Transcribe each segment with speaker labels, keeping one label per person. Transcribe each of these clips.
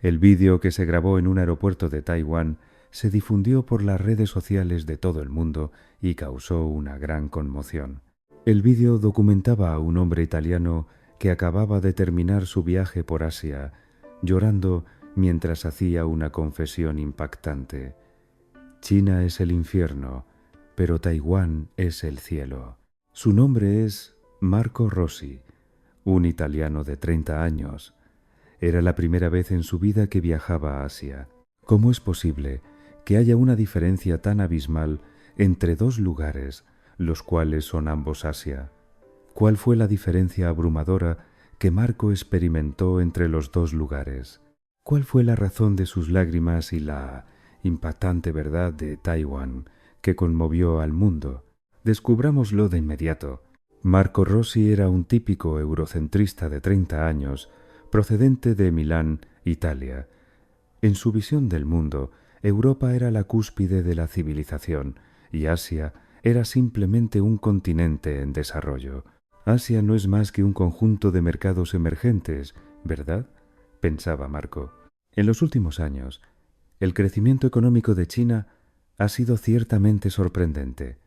Speaker 1: El vídeo que se grabó en un aeropuerto de Taiwán se difundió por las redes sociales de todo el mundo y causó una gran conmoción. El vídeo documentaba a un hombre italiano que acababa de terminar su viaje por Asia, llorando mientras hacía una confesión impactante. China es el infierno, pero Taiwán es el cielo. Su nombre es Marco Rossi, un italiano de 30 años. Era la primera vez en su vida que viajaba a Asia. ¿Cómo es posible que haya una diferencia tan abismal entre dos lugares, los cuales son ambos Asia? ¿Cuál fue la diferencia abrumadora que Marco experimentó entre los dos lugares? ¿Cuál fue la razón de sus lágrimas y la impactante verdad de Taiwán que conmovió al mundo? Descubrámoslo de inmediato. Marco Rossi era un típico eurocentrista de 30 años, procedente de Milán, Italia. En su visión del mundo, Europa era la cúspide de la civilización y Asia era simplemente un continente en desarrollo. Asia no es más que un conjunto de mercados emergentes, ¿verdad?, pensaba Marco. En los últimos años, el crecimiento económico de China ha sido ciertamente sorprendente.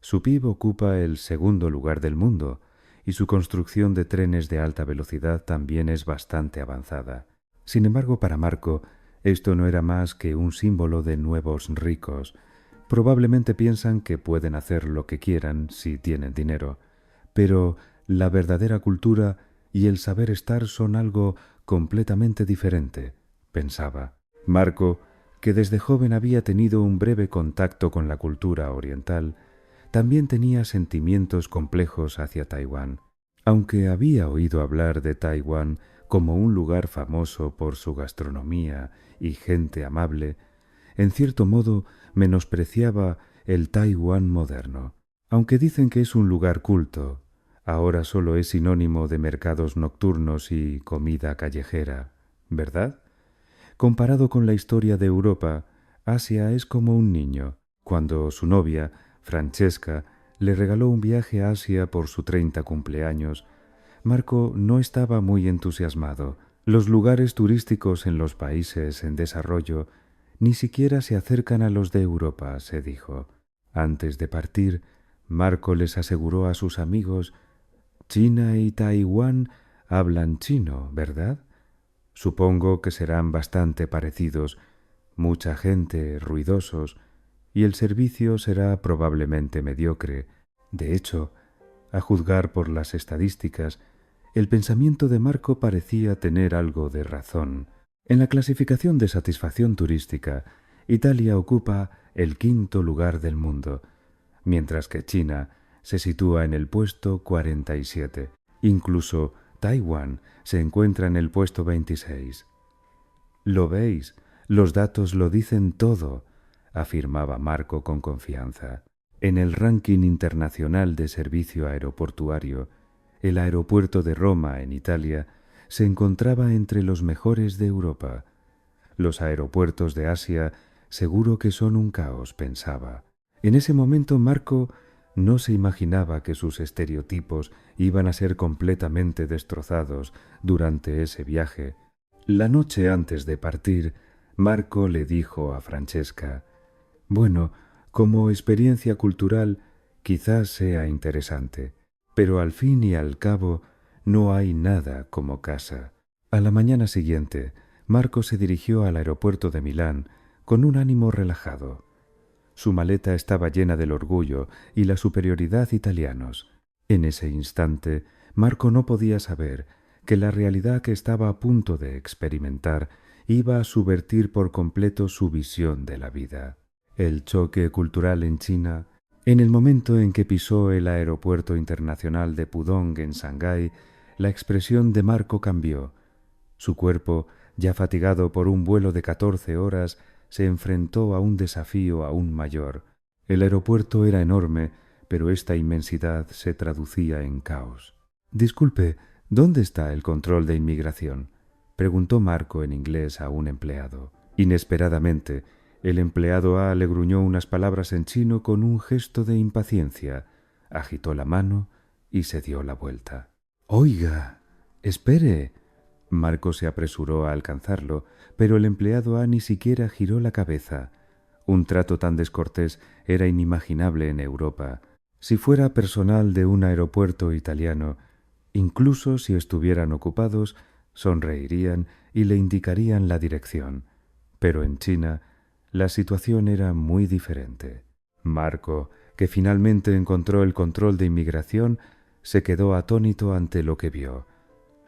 Speaker 1: Su PIB ocupa el segundo lugar del mundo y su construcción de trenes de alta velocidad también es bastante avanzada. Sin embargo, para Marco, esto no era más que un símbolo de nuevos ricos. Probablemente piensan que pueden hacer lo que quieran si tienen dinero, pero la verdadera cultura y el saber estar son algo completamente diferente, pensaba. Marco, que desde joven había tenido un breve contacto con la cultura oriental, también tenía sentimientos complejos hacia Taiwán. Aunque había oído hablar de Taiwán como un lugar famoso por su gastronomía y gente amable, en cierto modo menospreciaba el Taiwán moderno. Aunque dicen que es un lugar culto, ahora solo es sinónimo de mercados nocturnos y comida callejera, ¿verdad? Comparado con la historia de Europa, Asia es como un niño. Cuando su novia, Francesca, le regaló un viaje a Asia por su 30 cumpleaños, Marco no estaba muy entusiasmado. Los lugares turísticos en los países en desarrollo ni siquiera se acercan a los de Europa, se dijo. Antes de partir, Marco les aseguró a sus amigos: China y Taiwán hablan chino, ¿verdad? Supongo que serán bastante parecidos, mucha gente, ruidosos, y el servicio será probablemente mediocre. De hecho, a juzgar por las estadísticas, el pensamiento de Marco parecía tener algo de razón. En la clasificación de satisfacción turística, Italia ocupa el 5.º lugar del mundo, mientras que China se sitúa en el puesto 47. Incluso Taiwán se encuentra en el puesto 26. «¿Lo veis? Los datos lo dicen todo», afirmaba Marco con confianza. En el ranking internacional de servicio aeroportuario, el aeropuerto de Roma, en Italia, se encontraba entre los mejores de Europa. Los aeropuertos de Asia seguro que son un caos, pensaba. En ese momento Marco no se imaginaba que sus estereotipos iban a ser completamente destrozados durante ese viaje. La noche antes de partir, Marco le dijo a Francesca: «Bueno, como experiencia cultural quizás sea interesante, pero al fin y al cabo no hay nada como casa». A la mañana siguiente, Marco se dirigió al aeropuerto de Milán con un ánimo relajado. Su maleta estaba llena del orgullo y la superioridad italianos. En ese instante, Marco no podía saber que la realidad que estaba a punto de experimentar iba a subvertir por completo su visión de la vida. El choque cultural en China. En el momento en que pisó el aeropuerto internacional de Pudong en Shanghái, la expresión de Marco cambió. Su cuerpo, ya fatigado por un vuelo de 14 horas, se enfrentó a un desafío aún mayor. El aeropuerto era enorme, pero esta inmensidad se traducía en caos. «Disculpe, ¿dónde está el control de inmigración?», preguntó Marco en inglés a un empleado. Inesperadamente, el empleado A le gruñó unas palabras en chino con un gesto de impaciencia, agitó la mano y se dio la vuelta. «Oiga, espere», Marco se apresuró a alcanzarlo, pero el empleado ni siquiera giró la cabeza. Un trato tan descortés era inimaginable en Europa. Si fuera personal de un aeropuerto italiano, incluso si estuvieran ocupados, sonreirían y le indicarían la dirección. Pero en China, la situación era muy diferente. Marco, que finalmente encontró el control de inmigración, se quedó atónito ante lo que vio.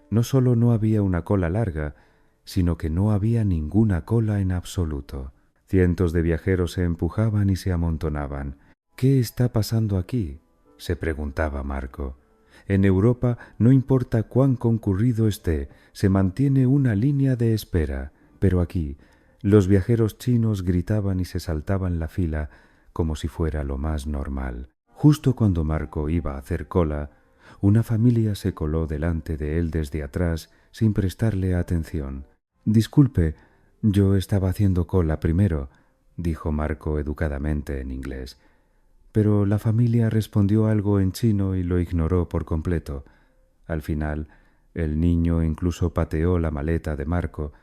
Speaker 1: No solo no había una cola larga, sino que no había ninguna cola en absoluto. Cientos de viajeros se empujaban y se amontonaban. ¿Qué está pasando aquí?, se preguntaba Marco. En Europa, no importa cuán concurrido esté, se mantiene una línea de espera, pero aquí los viajeros chinos gritaban y se saltaban la fila como si fuera lo más normal. Justo cuando Marco iba a hacer cola, una familia se coló delante de él desde atrás sin prestarle atención. «Disculpe, yo estaba haciendo cola primero», dijo Marco educadamente en inglés. Pero la familia respondió algo en chino y lo ignoró por completo. Al final, el niño incluso pateó la maleta de Marco.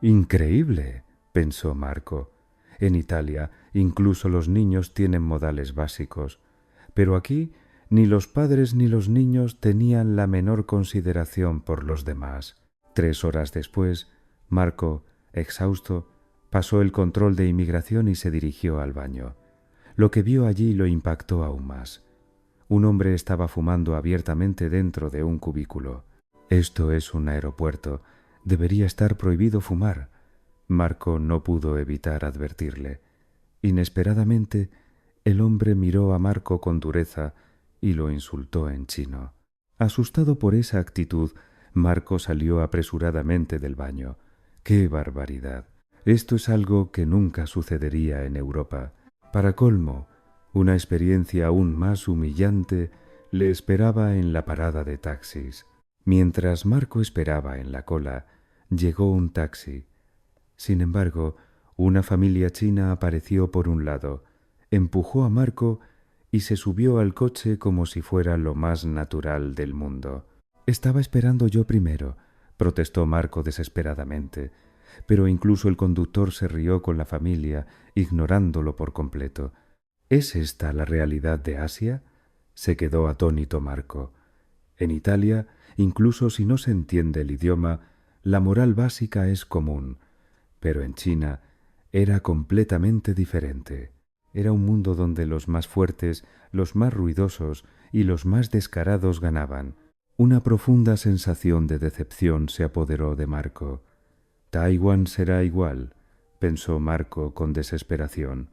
Speaker 1: «Increíble», pensó Marco. En Italia, incluso los niños tienen modales básicos. Pero aquí, ni los padres ni los niños tenían la menor consideración por los demás. 3 horas después, Marco, exhausto, pasó el control de inmigración y se dirigió al baño. Lo que vio allí lo impactó aún más. Un hombre estaba fumando abiertamente dentro de un cubículo. «Esto es un aeropuerto. Debería estar prohibido fumar». Marco no pudo evitar advertirle. Inesperadamente, el hombre miró a Marco con dureza y lo insultó en chino. Asustado por esa actitud, Marco salió apresuradamente del baño. ¡Qué barbaridad! Esto es algo que nunca sucedería en Europa. Para colmo, una experiencia aún más humillante le esperaba en la parada de taxis. Mientras Marco esperaba en la cola, llegó un taxi. Sin embargo, una familia china apareció por un lado, empujó a Marco y se subió al coche como si fuera lo más natural del mundo. «Estaba esperando yo primero», protestó Marco desesperadamente, pero incluso el conductor se rió con la familia, ignorándolo por completo. ¿Es esta la realidad de Asia?, se quedó atónito Marco. En Italia, incluso si no se entiende el idioma, la moral básica es común, pero en China era completamente diferente. Era un mundo donde los más fuertes, los más ruidosos y los más descarados ganaban. Una profunda sensación de decepción se apoderó de Marco. «Taiwán será igual», pensó Marco con desesperación.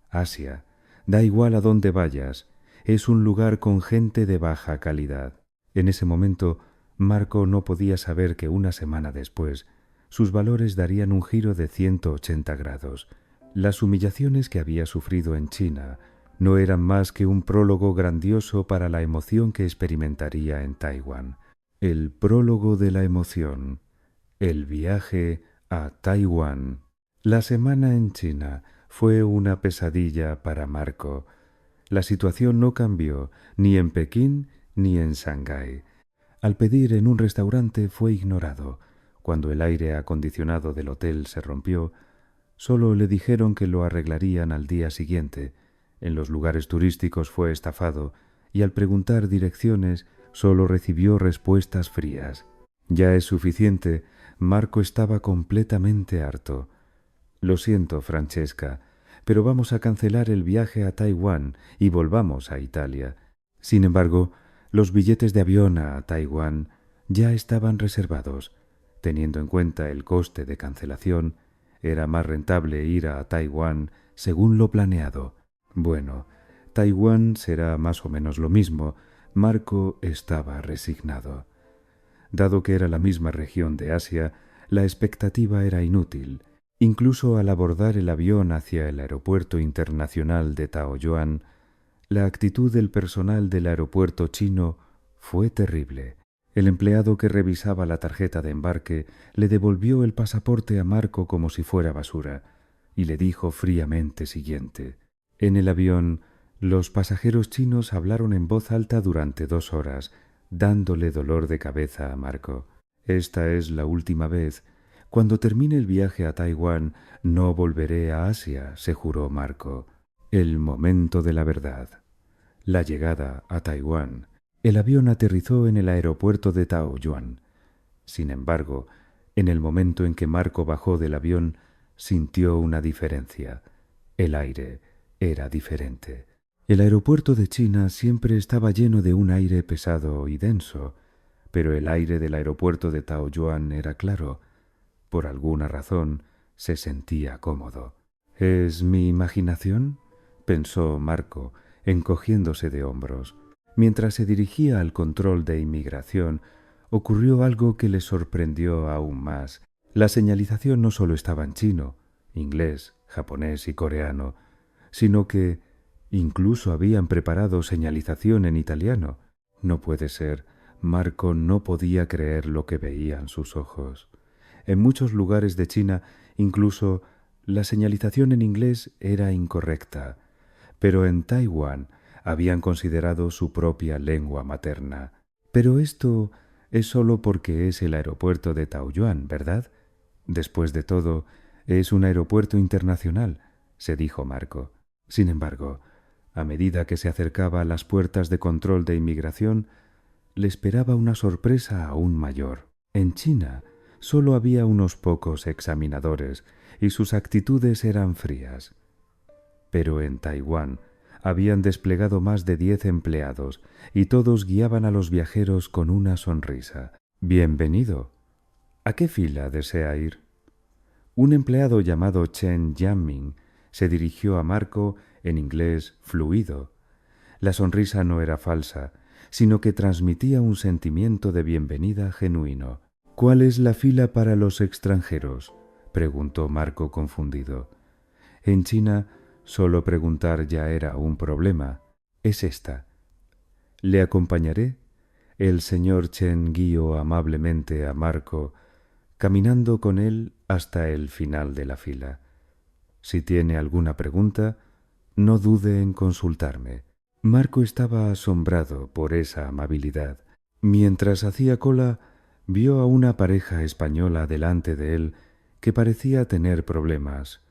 Speaker 1: «Asia, da igual a dónde vayas, es un lugar con gente de baja calidad». En ese momento, Marco no podía saber que una semana después, sus valores darían un giro de 180 grados. Las humillaciones que había sufrido en China no eran más que un prólogo grandioso para la emoción que experimentaría en Taiwán. El prólogo de la emoción. El viaje a Taiwán. La semana en China fue una pesadilla para Marco. La situación no cambió ni en Pekín ni en Shanghái. Al pedir en un restaurante fue ignorado. Cuando el aire acondicionado del hotel se rompió, solo le dijeron que lo arreglarían al día siguiente. En los lugares turísticos fue estafado y al preguntar direcciones solo recibió respuestas frías. Ya es suficiente. Marco estaba completamente harto. «Lo siento, Francesca, pero vamos a cancelar el viaje a Taiwán y volvamos a Italia». Sin embargo, los billetes de avión a Taiwán ya estaban reservados. Teniendo en cuenta el coste de cancelación, era más rentable ir a Taiwán según lo planeado. Bueno, Taiwán será más o menos lo mismo. Marco estaba resignado. Dado que era la misma región de Asia, la expectativa era inútil. Incluso al abordar el avión hacia el aeropuerto internacional de Taoyuan, la actitud del personal del aeropuerto chino fue terrible. El empleado que revisaba la tarjeta de embarque le devolvió el pasaporte a Marco como si fuera basura y le dijo fríamente siguiente. En el avión, los pasajeros chinos hablaron en voz alta durante 2 horas, dándole dolor de cabeza a Marco. Esta es la última vez. Cuando termine el viaje a Taiwán, no volveré a Asia, se juró Marco. El momento de la verdad. La llegada a Taiwán. El avión aterrizó en el aeropuerto de Taoyuan. Sin embargo, en el momento en que Marco bajó del avión, sintió una diferencia. El aire era diferente. El aeropuerto de China siempre estaba lleno de un aire pesado y denso, pero el aire del aeropuerto de Taoyuan era claro. Por alguna razón se sentía cómodo. ¿Es mi imaginación?, pensó Marco, encogiéndose de hombros. Mientras se dirigía al control de inmigración, ocurrió algo que le sorprendió aún más. La señalización no solo estaba en chino, inglés, japonés y coreano, sino que incluso habían preparado señalización en italiano. No puede ser. Marco no podía creer lo que veían sus ojos. En muchos lugares de China, incluso la señalización en inglés era incorrecta, pero en Taiwán habían considerado su propia lengua materna. Pero esto es solo porque es el aeropuerto de Taoyuan, ¿verdad? Después de todo, es un aeropuerto internacional, se dijo Marco. Sin embargo, a medida que se acercaba a las puertas de control de inmigración, le esperaba una sorpresa aún mayor. En China solo había unos pocos examinadores y sus actitudes eran frías. Pero en Taiwán habían desplegado más de 10 empleados y todos guiaban a los viajeros con una sonrisa. «Bienvenido. ¿A qué fila desea ir?» Un empleado llamado Chen Yanming se dirigió a Marco en inglés fluido. La sonrisa no era falsa, sino que transmitía un sentimiento de bienvenida genuino. «¿Cuál es la fila para los extranjeros?», preguntó Marco confundido. En China, solo preguntar ya era un problema. «Es esta». «¿Le acompañaré?» El señor Chen guió amablemente a Marco, caminando con él hasta el final de la fila. «Si tiene alguna pregunta, no dude en consultarme». Marco estaba asombrado por esa amabilidad. Mientras hacía cola, vio a una pareja española delante de él que parecía tener problemas.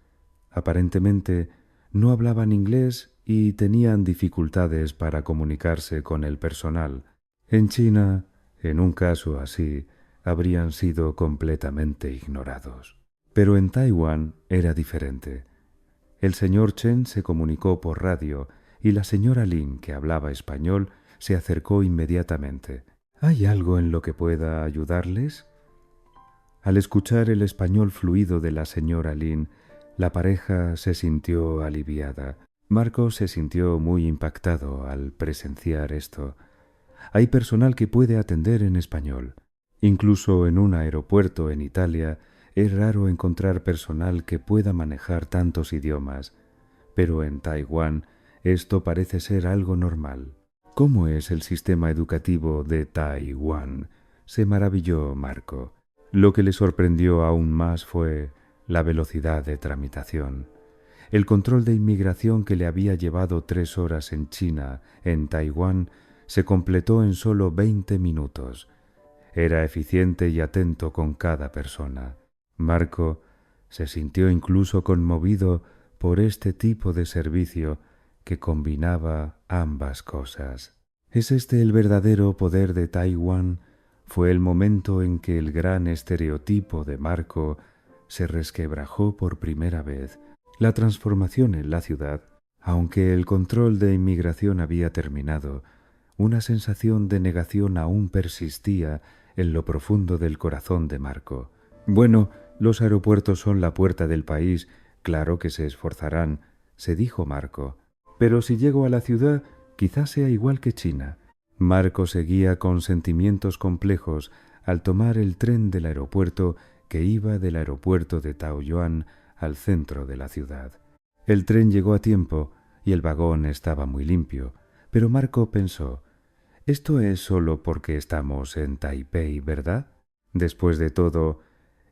Speaker 1: Aparentemente no hablaban inglés y tenían dificultades para comunicarse con el personal. En China, en un caso así, habrían sido completamente ignorados. Pero en Taiwán era diferente. El señor Chen se comunicó por radio y la señora Lin, que hablaba español, se acercó inmediatamente. «¿Hay algo en lo que pueda ayudarles?» Al escuchar el español fluido de la señora Lin, la pareja se sintió aliviada. Marco se sintió muy impactado al presenciar esto. Hay personal que puede atender en español. Incluso en un aeropuerto en Italia es raro encontrar personal que pueda manejar tantos idiomas, pero en Taiwán esto parece ser algo normal. «¿Cómo es el sistema educativo de Taiwán?», se maravilló Marco. Lo que le sorprendió aún más fue la velocidad de tramitación. El control de inmigración que le había llevado 3 horas en China, en Taiwán, se completó en solo 20 minutos. Era eficiente y atento con cada persona. Marco se sintió incluso conmovido por este tipo de servicio que combinaba ambas cosas. ¿Es este el verdadero poder de Taiwán? Fue el momento en que el gran estereotipo de Marco se resquebrajó por primera vez. La transformación en la ciudad, aunque el control de inmigración había terminado, una sensación de negación aún persistía en lo profundo del corazón de Marco. «Bueno, los aeropuertos son la puerta del país, claro que se esforzarán», se dijo Marco. «Pero si llego a la ciudad, quizás sea igual que China». Marco seguía con sentimientos complejos al tomar el tren del aeropuerto que iba del aeropuerto de Taoyuan al centro de la ciudad. El tren llegó a tiempo y el vagón estaba muy limpio, pero Marco pensó: «Esto es solo porque estamos en Taipei, ¿verdad? Después de todo,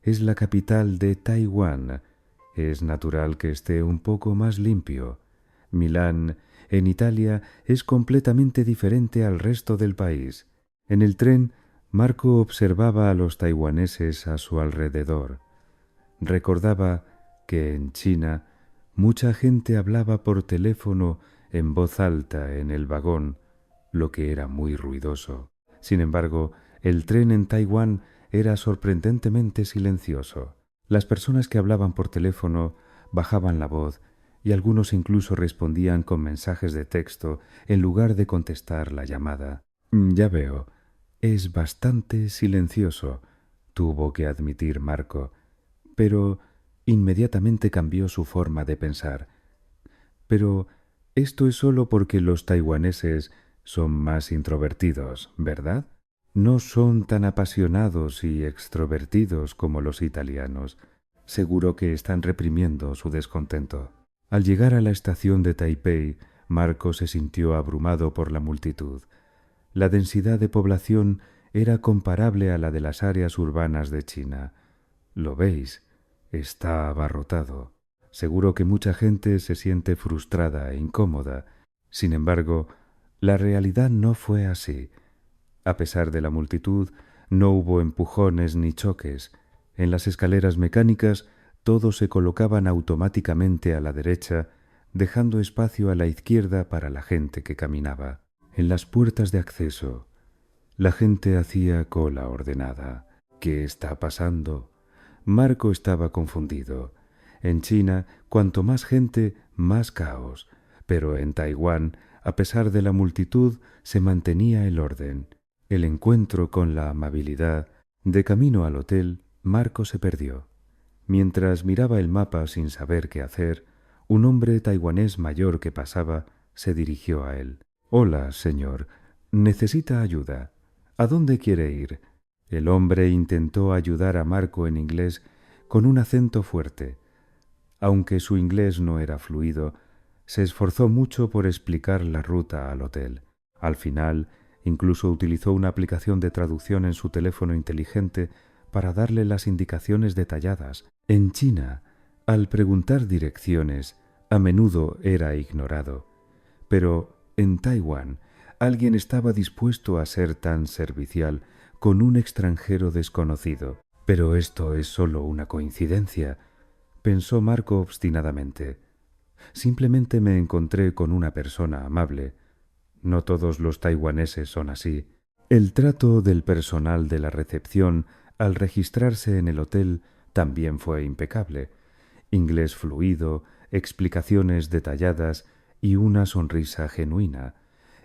Speaker 1: es la capital de Taiwán. Es natural que esté un poco más limpio. Milán, en Italia, es completamente diferente al resto del país. En el tren Marco observaba a los taiwaneses a su alrededor. Recordaba que en China mucha gente hablaba por teléfono en voz alta en el vagón, lo que era muy ruidoso. Sin embargo, el tren en Taiwán era sorprendentemente silencioso. Las personas que hablaban por teléfono bajaban la voz y algunos incluso respondían con mensajes de texto en lugar de contestar la llamada. Ya veo, es bastante silencioso, tuvo que admitir Marco, pero inmediatamente cambió su forma de pensar. Pero esto es solo porque los taiwaneses son más introvertidos, ¿verdad? No son tan apasionados y extrovertidos como los italianos. Seguro que están reprimiendo su descontento. Al llegar a la estación de Taipei, Marco se sintió abrumado por la multitud. La densidad de población era comparable a la de las áreas urbanas de China. ¿Lo veis? Está abarrotado. Seguro que mucha gente se siente frustrada e incómoda. Sin embargo, la realidad no fue así. A pesar de la multitud, no hubo empujones ni choques. En las escaleras mecánicas, todos se colocaban automáticamente a la derecha, dejando espacio a la izquierda para la gente que caminaba. En las puertas de acceso, la gente hacía cola ordenada. ¿Qué está pasando? Marco estaba confundido. En China, cuanto más gente, más caos. Pero en Taiwán, a pesar de la multitud, se mantenía el orden. El encuentro con la amabilidad. De camino al hotel, Marco se perdió. Mientras miraba el mapa sin saber qué hacer, un hombre taiwanés mayor que pasaba se dirigió a él. «Hola, señor. ¿Necesita ayuda? ¿A dónde quiere ir?» El hombre intentó ayudar a Marco en inglés con un acento fuerte. Aunque su inglés no era fluido, se esforzó mucho por explicar la ruta al hotel. Al final, incluso utilizó una aplicación de traducción en su teléfono inteligente para darle las indicaciones detalladas. En China, al preguntar direcciones, a menudo era ignorado. Pero en Taiwán, alguien estaba dispuesto a ser tan servicial con un extranjero desconocido. Pero esto es solo una coincidencia, pensó Marco obstinadamente. Simplemente me encontré con una persona amable. No todos los taiwaneses son así. El trato del personal de la recepción al registrarse en el hotel también fue impecable. Inglés fluido, explicaciones detalladas y una sonrisa genuina.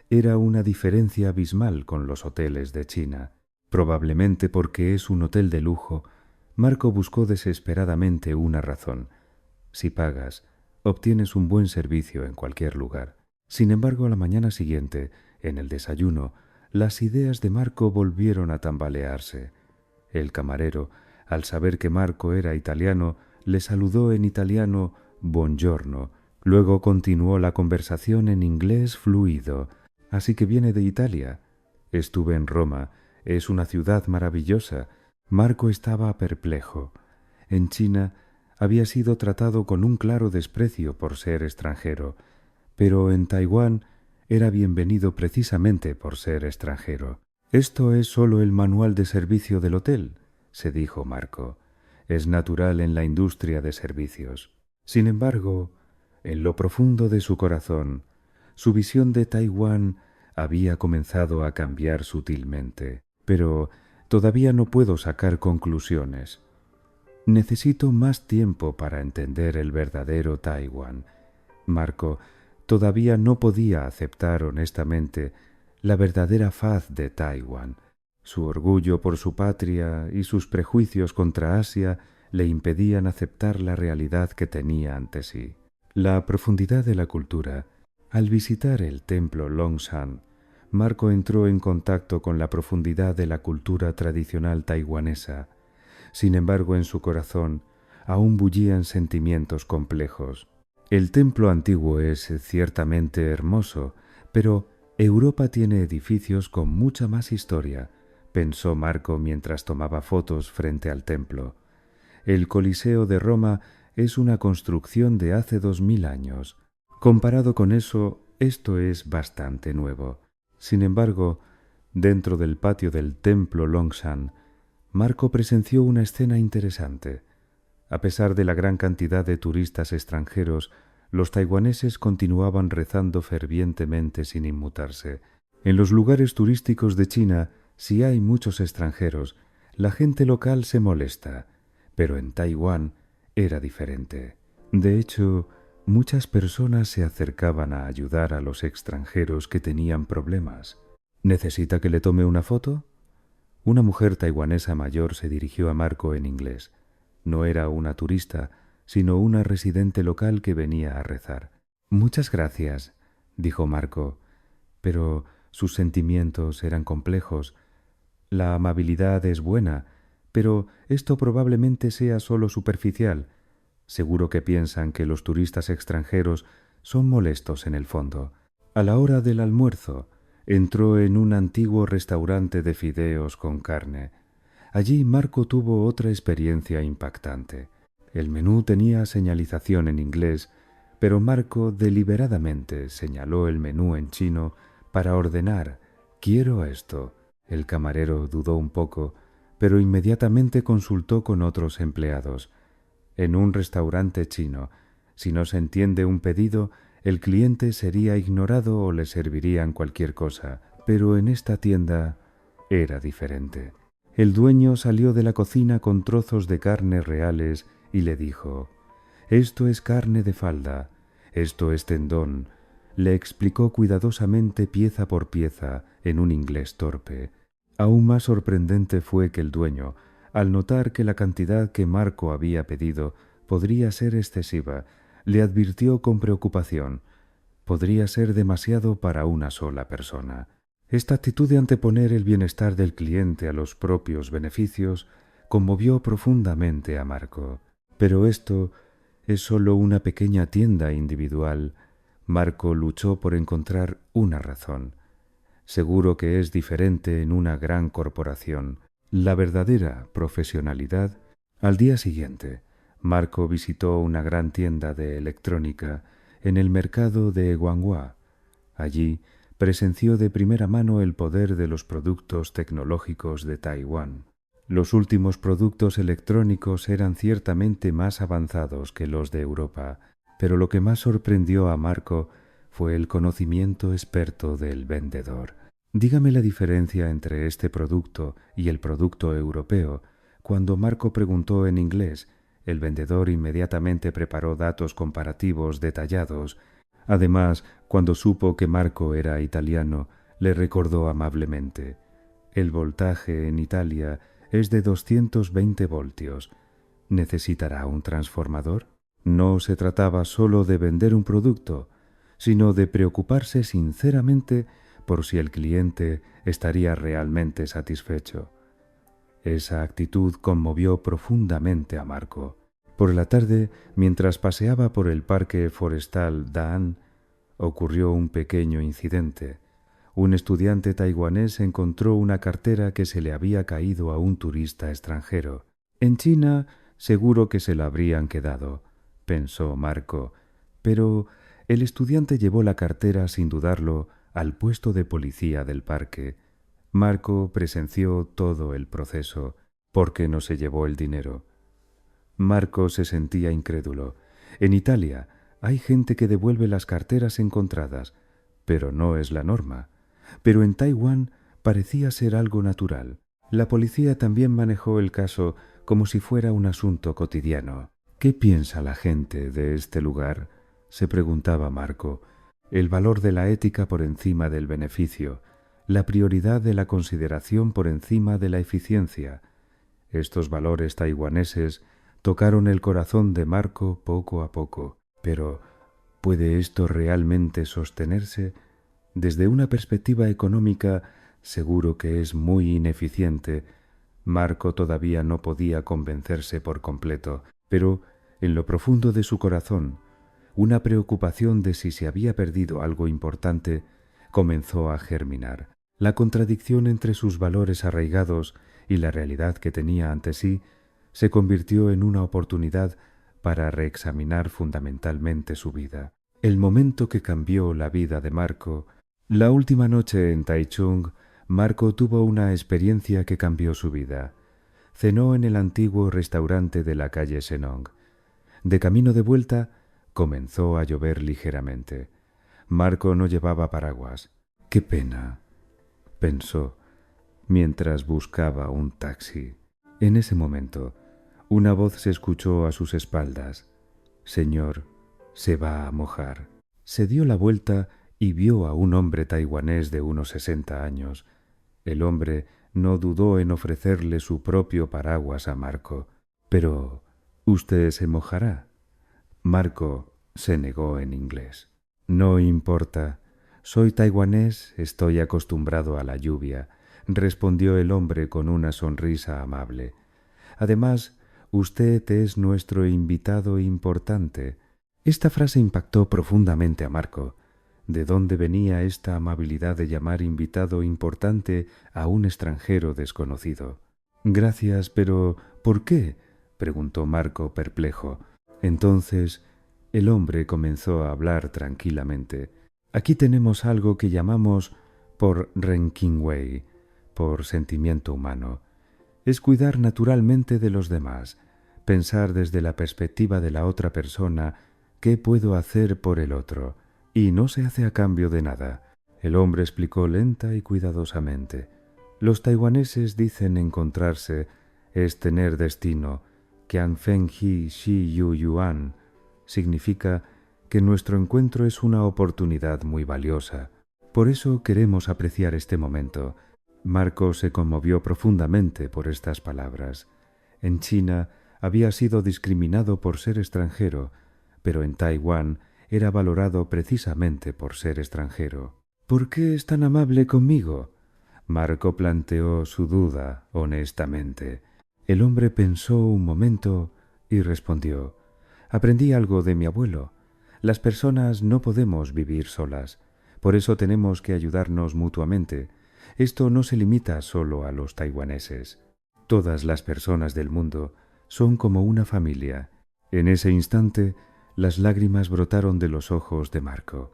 Speaker 1: Era una diferencia abismal con los hoteles de China. Probablemente porque es un hotel de lujo, Marco buscó desesperadamente una razón. Si pagas, obtienes un buen servicio en cualquier lugar. Sin embargo, a la mañana siguiente, en el desayuno, las ideas de Marco volvieron a tambalearse. El camarero, al saber que Marco era italiano, le saludó en italiano «buongiorno». Luego continuó la conversación en inglés fluido. «Así que viene de Italia». «Estuve en Roma. Es una ciudad maravillosa». Marco estaba perplejo. En China había sido tratado con un claro desprecio por ser extranjero, pero en Taiwán era bienvenido precisamente por ser extranjero. «Esto es solo el manual de servicio del hotel», se dijo Marco. «Es natural en la industria de servicios». Sin embargo, en lo profundo de su corazón, su visión de Taiwán había comenzado a cambiar sutilmente. «Pero todavía no puedo sacar conclusiones. Necesito más tiempo para entender el verdadero Taiwán». Marco todavía no podía aceptar honestamente la verdadera faz de Taiwán. Su orgullo por su patria y sus prejuicios contra Asia le impedían aceptar la realidad que tenía ante sí. La profundidad de la cultura. Al visitar el templo Longshan, Marco entró en contacto con la profundidad de la cultura tradicional taiwanesa. Sin embargo, en su corazón aún bullían sentimientos complejos. El templo antiguo es ciertamente hermoso, pero Europa tiene edificios con mucha más historia, pensó Marco mientras tomaba fotos frente al templo. El Coliseo de Roma es una construcción de hace 2000 años. Comparado con eso, esto es bastante nuevo. Sin embargo, Dentro del patio del templo Longshan, Marco presenció una escena interesante. A pesar de la gran cantidad de turistas extranjeros, los taiwaneses continuaban rezando fervientemente sin inmutarse. En los lugares turísticos de China, si hay muchos extranjeros, la gente local se molesta, pero en Taiwán era diferente. De hecho, muchas personas se acercaban a ayudar a los extranjeros que tenían problemas. ¿Necesita que le tome una foto? Una mujer taiwanesa mayor se dirigió a Marco en inglés. No era una turista, sino una residente local que venía a rezar. Muchas gracias, dijo Marco, pero sus sentimientos eran complejos. La amabilidad es buena, pero esto probablemente sea solo superficial. Seguro que piensan que los turistas extranjeros son molestos en el fondo. A la hora del almuerzo, entró en un antiguo restaurante de fideos con carne. Allí Marco tuvo otra experiencia impactante. El menú tenía señalización en inglés, pero Marco deliberadamente señaló el menú en chino para ordenar «Quiero esto». El camarero dudó un poco, pero inmediatamente consultó con otros empleados. En un restaurante chino, si no se entiende un pedido, el cliente sería ignorado o le servirían cualquier cosa, pero en esta tienda era diferente. El dueño salió de la cocina con trozos de carne reales y le dijo: «Esto es carne de falda, esto es tendón». Le explicó cuidadosamente pieza por pieza en un inglés torpe. Aún más sorprendente fue que el dueño, al notar que la cantidad que Marco había pedido podría ser excesiva, le advirtió con preocupación: podría ser demasiado para una sola persona. Esta actitud de anteponer el bienestar del cliente a los propios beneficios conmovió profundamente a Marco. Pero esto es solo una pequeña tienda individual. Marco luchó por encontrar una razón. Seguro que es diferente en una gran corporación. La verdadera profesionalidad. Al día siguiente, Marco visitó una gran tienda de electrónica en el mercado de Guanghua. Allí presenció de primera mano el poder de los productos tecnológicos de Taiwán. Los últimos productos electrónicos eran ciertamente más avanzados que los de Europa, pero lo que más sorprendió a Marco fue el conocimiento experto del vendedor. «Dígame la diferencia entre este producto y el producto europeo». Cuando Marco preguntó en inglés, el vendedor inmediatamente preparó datos comparativos detallados. Además, cuando supo que Marco era italiano, le recordó amablemente: «El voltaje en Italia es de 220 voltios. ¿Necesitará un transformador?». No se trataba solo de vender un producto, sino de preocuparse sinceramente por si el cliente estaría realmente satisfecho. Esa actitud conmovió profundamente a Marco. Por la tarde, mientras paseaba por el parque forestal Da'an, ocurrió un pequeño incidente. Un estudiante taiwanés encontró una cartera que se le había caído a un turista extranjero. En China seguro que se la habrían quedado, pensó Marco, pero el estudiante llevó la cartera sin dudarlo al puesto de policía del parque. Marco presenció todo el proceso. ¿Por qué no se llevó el dinero? Marco se sentía incrédulo. En Italia hay gente que devuelve las carteras encontradas, pero no es la norma. Pero en Taiwán parecía ser algo natural. La policía también manejó el caso como si fuera un asunto cotidiano. ¿Qué piensa la gente de este lugar?, se preguntaba Marco. El valor de la ética por encima del beneficio, la prioridad de la consideración por encima de la eficiencia. Estos valores taiwaneses tocaron el corazón de Marco poco a poco. Pero, ¿puede esto realmente sostenerse? Desde una perspectiva económica, seguro que es muy ineficiente. Marco todavía no podía convencerse por completo, pero en lo profundo de su corazón, una preocupación de si se había perdido algo importante comenzó a germinar. La contradicción entre sus valores arraigados y la realidad que tenía ante sí se convirtió en una oportunidad para reexaminar fundamentalmente su vida. El momento que cambió la vida de Marco. La última noche en Taichung, Marco tuvo una experiencia que cambió su vida. Cenó en el antiguo restaurante de la calle Senong. De camino de vuelta, comenzó a llover ligeramente. Marco no llevaba paraguas. ¡Qué pena!, pensó, mientras buscaba un taxi. En ese momento, una voz se escuchó a sus espaldas. «Señor, se va a mojar». Se dio la vuelta y vio a un hombre taiwanés de unos 60 años. El hombre no dudó en ofrecerle su propio paraguas a Marco. «Pero, ¿usted se mojará?». Marco se negó en inglés. «No importa. Soy taiwanés, estoy acostumbrado a la lluvia», respondió el hombre con una sonrisa amable. «Además, usted es nuestro invitado importante». Esta frase impactó profundamente a Marco. ¿De dónde venía esta amabilidad de llamar invitado importante a un extranjero desconocido? «Gracias, pero ¿por qué?», preguntó Marco perplejo. Entonces el hombre comenzó a hablar tranquilamente. «Aquí tenemos algo que llamamos por Renqingwei, por sentimiento humano. Es cuidar naturalmente de los demás, pensar desde la perspectiva de la otra persona qué puedo hacer por el otro, y no se hace a cambio de nada». El hombre explicó lenta y cuidadosamente. «Los taiwaneses dicen encontrarse es tener destino. Qian Feng Hi Shi Yu Yuan significa que nuestro encuentro es una oportunidad muy valiosa. Por eso queremos apreciar este momento». Marco se conmovió profundamente por estas palabras. En China había sido discriminado por ser extranjero, pero en Taiwán era valorado precisamente por ser extranjero. «¿Por qué es tan amable conmigo?». Marco planteó su duda honestamente. El hombre pensó un momento y respondió: «Aprendí algo de mi abuelo. Las personas no podemos vivir solas. Por eso tenemos que ayudarnos mutuamente. Esto no se limita solo a los taiwaneses. Todas las personas del mundo son como una familia». En ese instante, las lágrimas brotaron de los ojos de Marco.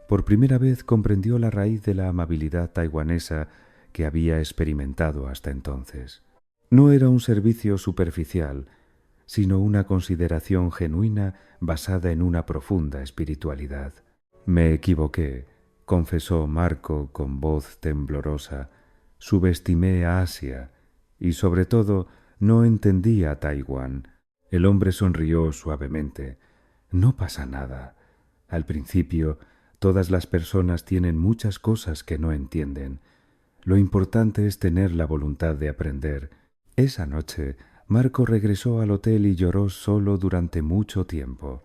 Speaker 1: Por primera vez comprendió la raíz de la amabilidad taiwanesa que había experimentado hasta entonces. No era un servicio superficial, sino una consideración genuina basada en una profunda espiritualidad. «Me equivoqué», confesó Marco con voz temblorosa. «Subestimé a Asia y, sobre todo, no entendí a Taiwán». El hombre sonrió suavemente. «No pasa nada. Al principio, todas las personas tienen muchas cosas que no entienden. Lo importante es tener la voluntad de aprender». Esa noche, Marco regresó al hotel y lloró solo durante mucho tiempo.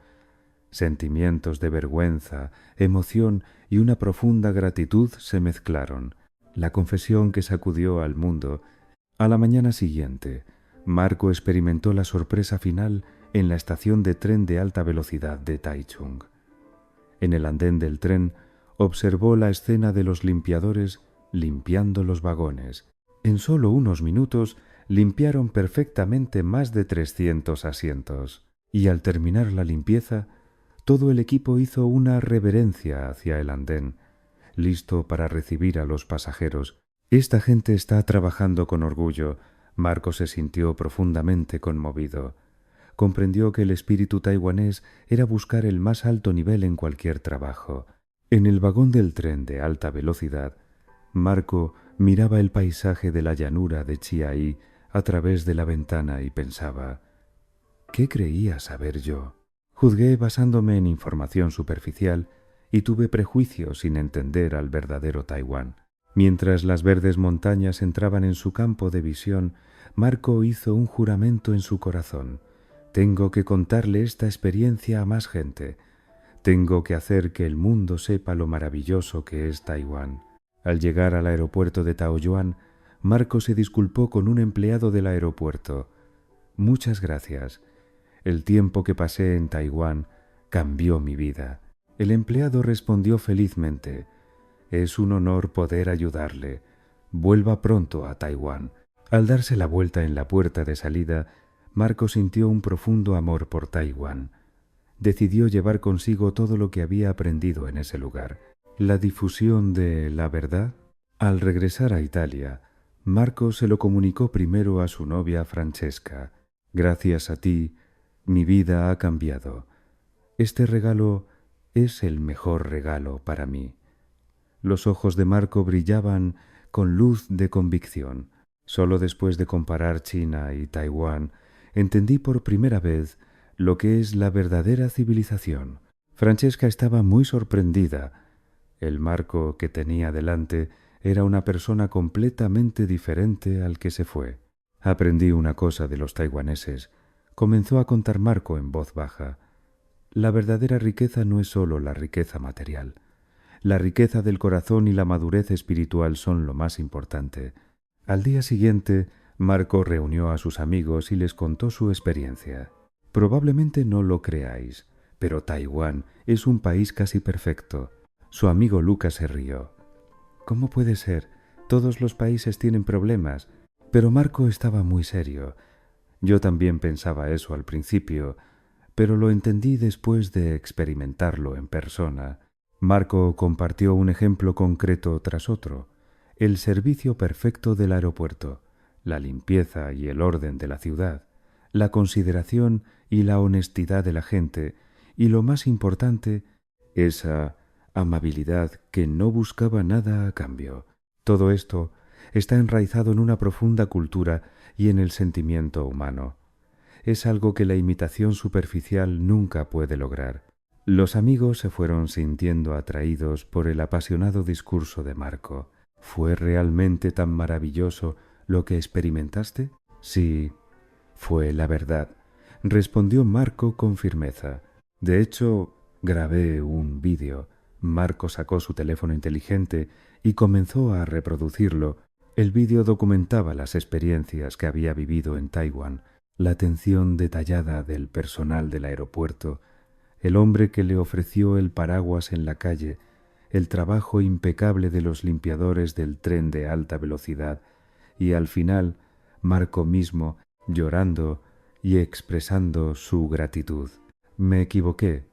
Speaker 1: Sentimientos de vergüenza, emoción y una profunda gratitud se mezclaron. La confesión que sacudió al mundo. A la mañana siguiente, Marco experimentó la sorpresa final en la estación de tren de alta velocidad de Taichung. En el andén del tren observó la escena de los limpiadores limpiando los vagones. En solo unos minutos limpiaron perfectamente más de 300 asientos, y al terminar la limpieza, todo el equipo hizo una reverencia hacia el andén, listo para recibir a los pasajeros. «Esta gente está trabajando con orgullo». Marco se sintió profundamente conmovido. Comprendió que el espíritu taiwanés era buscar el más alto nivel en cualquier trabajo. En el vagón del tren de alta velocidad, Marco miraba el paisaje de la llanura de Chiayi a través de la ventana y pensaba: ¿qué creía saber yo? Juzgué basándome en información superficial y tuve prejuicios sin entender al verdadero Taiwán. Mientras las verdes montañas entraban en su campo de visión, Marco hizo un juramento en su corazón. «Tengo que contarle esta experiencia a más gente. Tengo que hacer que el mundo sepa lo maravilloso que es Taiwán». Al llegar al aeropuerto de Taoyuan, Marco se disculpó con un empleado del aeropuerto. «Muchas gracias. El tiempo que pasé en Taiwán cambió mi vida». El empleado respondió felizmente: «Es un honor poder ayudarle. Vuelva pronto a Taiwán». Al darse la vuelta en la puerta de salida, Marco sintió un profundo amor por Taiwán. Decidió llevar consigo todo lo que había aprendido en ese lugar. La difusión de la verdad Al regresar a Italia, Marco se lo comunicó primero a su novia Francesca. Gracias a ti, mi vida ha cambiado. Este regalo es el mejor regalo para mí. Los ojos de Marco brillaban con luz de convicción. Solo después de comparar China y Taiwán, entendí por primera vez lo que es la verdadera civilización. Francesca estaba muy sorprendida. El Marco que tenía delante era una persona completamente diferente al que se fue. Aprendí una cosa de los taiwaneses. Comenzó a contar Marco en voz baja. La verdadera riqueza no es sólo la riqueza material. La riqueza del corazón y la madurez espiritual son lo más importante. Al día siguiente, Marco reunió a sus amigos y les contó su experiencia. Probablemente no lo creáis, pero Taiwán es un país casi perfecto. Su amigo Lucas se rió. ¿Cómo puede ser? Todos los países tienen problemas. Pero Marco estaba muy serio. Yo también pensaba eso al principio, pero lo entendí después de experimentarlo en persona. Marco compartió un ejemplo concreto tras otro: el servicio perfecto del aeropuerto, la limpieza y el orden de la ciudad, la consideración y la honestidad de la gente, y lo más importante, esa amabilidad que no buscaba nada a cambio. Todo esto está enraizado en una profunda cultura y en el sentimiento humano. Es algo que la imitación superficial nunca puede lograr. Los amigos se fueron sintiendo atraídos por el apasionado discurso de Marco. ¿Fue realmente tan maravilloso lo que experimentaste? Sí, fue la verdad, respondió Marco con firmeza. De hecho, grabé un vídeo. Marco sacó su teléfono inteligente y comenzó a reproducirlo. El vídeo documentaba las experiencias que había vivido en Taiwán, la atención detallada del personal del aeropuerto, el hombre que le ofreció el paraguas en la calle, el trabajo impecable de los limpiadores del tren de alta velocidad y, al final, Marco mismo llorando y expresando su gratitud. Me equivoqué.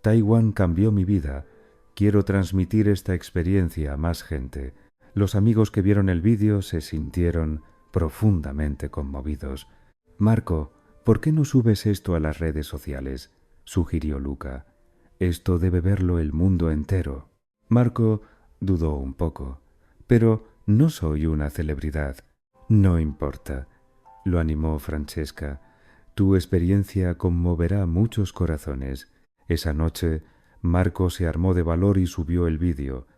Speaker 1: Taiwán cambió mi vida. Quiero transmitir esta experiencia a más gente. Los amigos que vieron el vídeo se sintieron profundamente conmovidos. Marco, ¿por qué no subes esto a las redes sociales?, sugirió Luca. Esto debe verlo el mundo entero. Marco dudó un poco. Pero no soy una celebridad. No importa, lo animó Francesca. Tu experiencia conmoverá muchos corazones. Esa noche, Marco se armó de valor y subió el vídeo.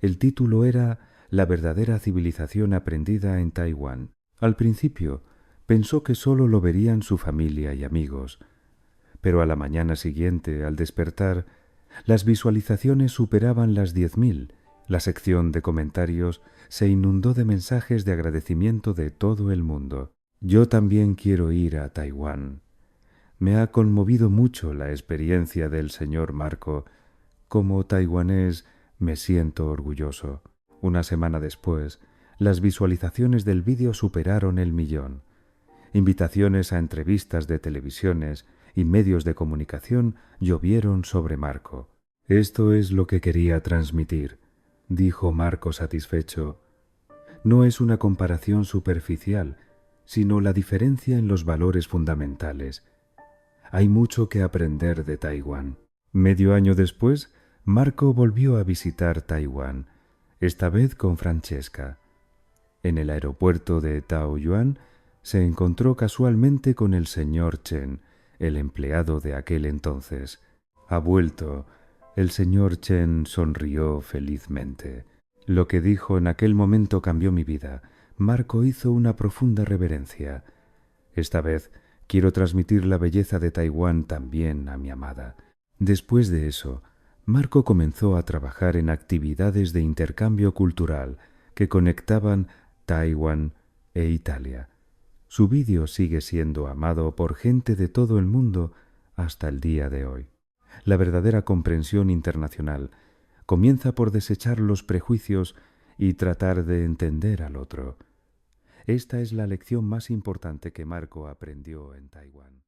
Speaker 1: El título era La verdadera civilización aprendida en Taiwán. Al principio, pensó que solo lo verían su familia y amigos. Pero a la mañana siguiente, al despertar, las visualizaciones superaban las 10.000. La sección de comentarios se inundó de mensajes de agradecimiento de todo el mundo. Yo también quiero ir a Taiwán. Me ha conmovido mucho la experiencia del señor Marco. Como taiwanés me siento orgulloso. Una semana después, las visualizaciones del vídeo superaron el 1.000.000. Invitaciones a entrevistas de televisiones y medios de comunicación llovieron sobre Marco. Esto es lo que quería transmitir, dijo Marco satisfecho. No es una comparación superficial, sino la diferencia en los valores fundamentales. Hay mucho que aprender de Taiwán. Medio año después, Marco volvió a visitar Taiwán, esta vez con Francesca. En el aeropuerto de Taoyuan se encontró casualmente con el señor Chen, el empleado de aquel entonces. Ha vuelto. El señor Chen sonrió felizmente. Lo que dijo en aquel momento cambió mi vida. Marco hizo una profunda reverencia. Esta vez quiero transmitir la belleza de Taiwán también a mi amada. Después de eso, Marco comenzó a trabajar en actividades de intercambio cultural que conectaban Taiwán e Italia. Su vídeo sigue siendo amado por gente de todo el mundo hasta el día de hoy. La verdadera comprensión internacional comienza por desechar los prejuicios y tratar de entender al otro. Esta es la lección más importante que Marco aprendió en Taiwán.